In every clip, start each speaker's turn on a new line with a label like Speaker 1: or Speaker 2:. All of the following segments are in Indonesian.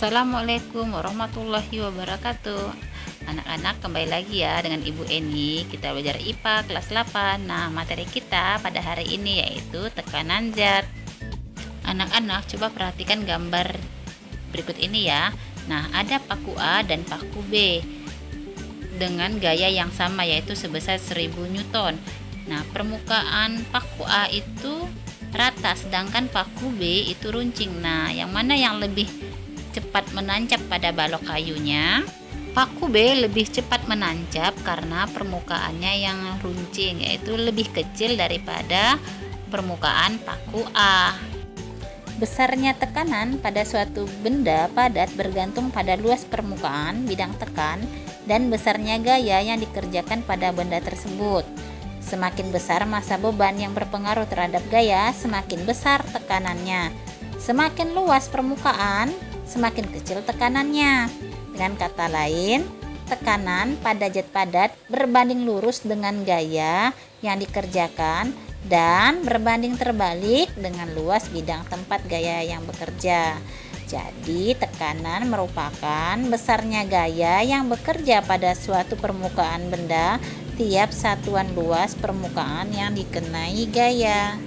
Speaker 1: Assalamualaikum warahmatullahi wabarakatuh. Anak-anak, kembali lagi ya dengan Ibu Eni. Kita belajar IPA kelas 8. Nah, materi kita pada hari ini yaitu tekanan zat. Anak-anak, coba perhatikan gambar berikut ini ya. Nah, ada paku A dan paku B dengan gaya yang sama yaitu sebesar 1000 Newton. Nah, permukaan paku A itu rata sedangkan paku B itu runcing. Nah, yang mana yang lebih cepat menancap pada balok kayunya? Paku B lebih cepat menancap karena permukaannya yang runcing, yaitu lebih kecil daripada permukaan paku A. Besarnya tekanan pada suatu benda padat bergantung pada luas permukaan bidang tekan dan besarnya gaya yang dikerjakan pada benda tersebut. Semakin besar massa beban yang berpengaruh terhadap gaya, semakin besar tekanannya. Semakin luas permukaan, semakin kecil tekanannya. Dengan kata lain, tekanan pada zat padat berbanding lurus dengan gaya yang dikerjakan dan berbanding terbalik dengan luas bidang tempat gaya yang bekerja. Jadi, tekanan merupakan besarnya gaya yang bekerja pada suatu permukaan benda tiap satuan luas permukaan yang dikenai gaya.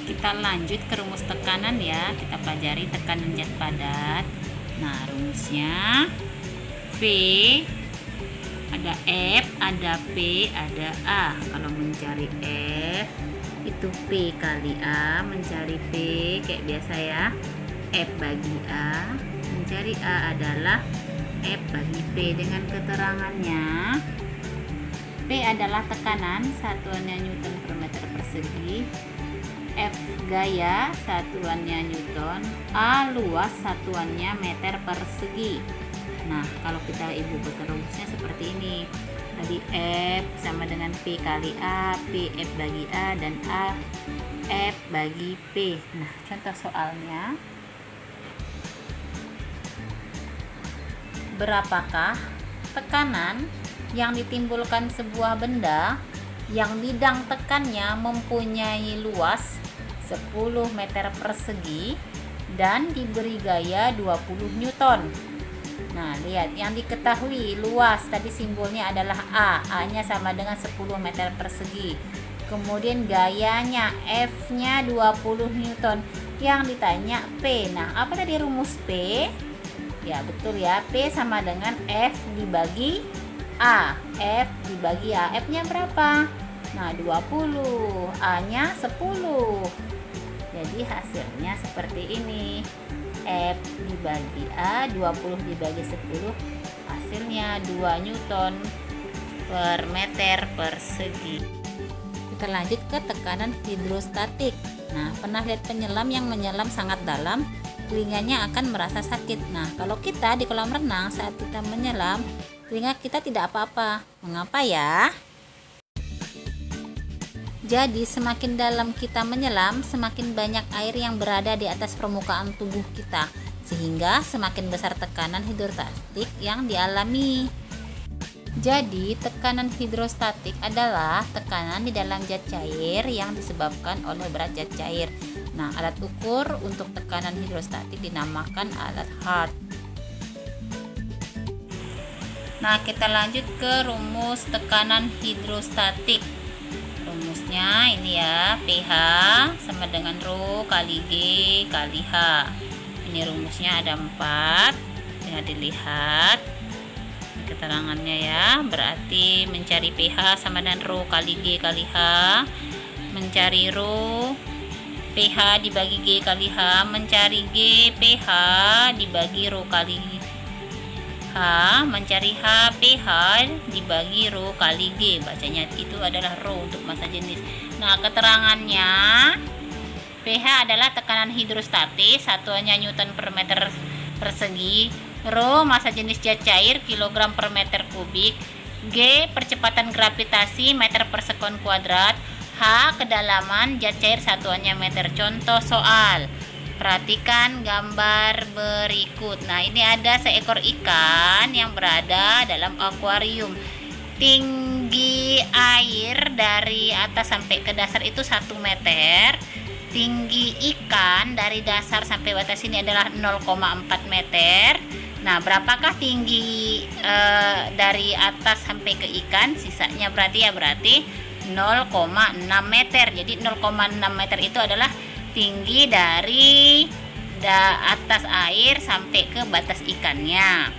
Speaker 1: Kita lanjut ke rumus tekanan ya. Kita pelajari tekanan zat padat. Nah, rumusnya V, ada F, ada P, ada A. Kalau mencari F itu P kali A, mencari P kayak biasa ya, F bagi A, mencari A adalah F bagi P dengan keterangannya. P adalah tekanan, satuannya Newton per meter persegi. F gaya, satuannya Newton. A luas, satuannya meter persegi. Nah, kalau kita ibu rumusnya seperti ini. Tadi F sama dengan P kali A, P F bagi A, dan A F bagi P. Nah, contoh soalnya. Berapakah tekanan yang ditimbulkan sebuah benda yang bidang tekannya mempunyai luas 10 meter persegi dan diberi gaya 20 Newton. Nah, lihat yang diketahui luas tadi simbolnya adalah A. A-nya sama dengan 10 meter persegi. Kemudian gayanya F-nya 20 Newton. Yang ditanya P. Nah, apa tadi rumus P? Ya, betul ya. P sama dengan F dibagi A. F dibagi A. F-nya berapa? Nah, 20. A-nya 10. Jadi hasilnya seperti ini. F dibagi A, 20 dibagi 10, hasilnya 2 Newton per meter persegi. Kita lanjut ke tekanan hidrostatik. Nah, pernah lihat penyelam yang menyelam sangat dalam, telinganya akan merasa sakit. Nah, kalau kita di kolam renang saat kita menyelam, telinga kita tidak apa-apa. Mengapa ya? Jadi, semakin dalam kita menyelam, semakin banyak air yang berada di atas permukaan tubuh kita, sehingga semakin besar tekanan hidrostatik yang dialami. Jadi, tekanan hidrostatik adalah tekanan di dalam zat cair yang disebabkan oleh berat zat cair. Nah, alat ukur untuk tekanan hidrostatik dinamakan alat Hart. Nah, kita lanjut ke rumus tekanan hidrostatik. Rumusnya ini ya, pH sama dengan rho kali G kali H. Ini rumusnya ada 4. Tinggal dilihat keterangannya ya. Berarti mencari pH sama dengan rho kali G kali H. Mencari rho pH dibagi G kali H. Mencari G pH dibagi rho kali H, mencari H pH dibagi rho kali G. Bacanya itu adalah rho untuk massa jenis. Nah, keterangannya pH adalah tekanan hidrostatis, satuannya Newton per meter persegi. Rho massa jenis zat cair kilogram per meter kubik. G percepatan gravitasi meter per sekon kuadrat. H kedalaman zat cair, satuannya meter. Contoh soal. Perhatikan gambar berikut. Nah, ini ada seekor ikan yang berada dalam akuarium. Tinggi air dari atas sampai ke dasar itu 1 meter. tinggi ikan dari dasar sampai batas ini adalah 0,4 meter. Nah, berapakah tinggi dari atas sampai ke ikan? Sisanya berarti 0,6 meter. Jadi 0,6 meter itu adalah tinggi dari atas air sampai ke batas ikannya.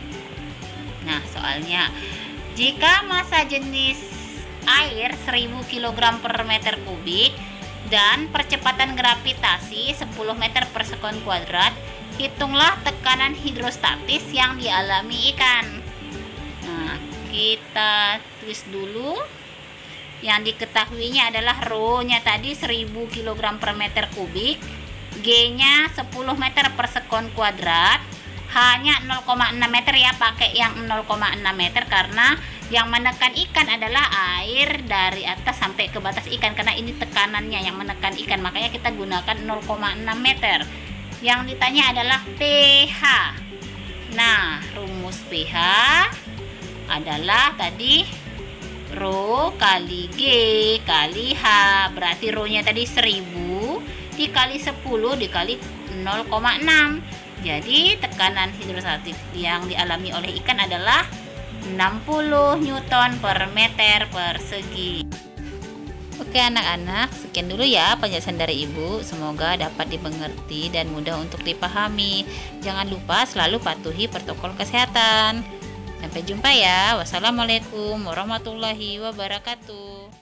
Speaker 1: Nah, soalnya jika massa jenis air 1000 kg per meter kubik dan percepatan gravitasi 10 meter per sekon kuadrat, hitunglah tekanan hidrostatis yang dialami ikan. Nah, kita tulis dulu. Yang diketahuinya adalah rho-nya tadi 1000 kg per meter kubik, G-nya 10 meter per sekon kuadrat, hanya 0,6 meter ya, pakai yang 0,6 meter karena yang menekan ikan adalah air dari atas sampai ke batas ikan, karena ini tekanannya yang menekan ikan, makanya kita gunakan 0,6 meter. Yang ditanya adalah pH. Nah, rumus pH adalah tadi rho kali G kali H, berarti rho-nya tadi 1000 dikali 10 dikali 0,6. Jadi tekanan hidrostatik yang dialami oleh ikan adalah 60 Newton per meter persegi. Oke anak-anak, sekian dulu ya penjelasan dari Ibu. Semoga dapat dimengerti dan mudah untuk dipahami. Jangan lupa selalu patuhi protokol kesehatan. Sampai jumpa ya. Wassalamualaikum warahmatullahi wabarakatuh.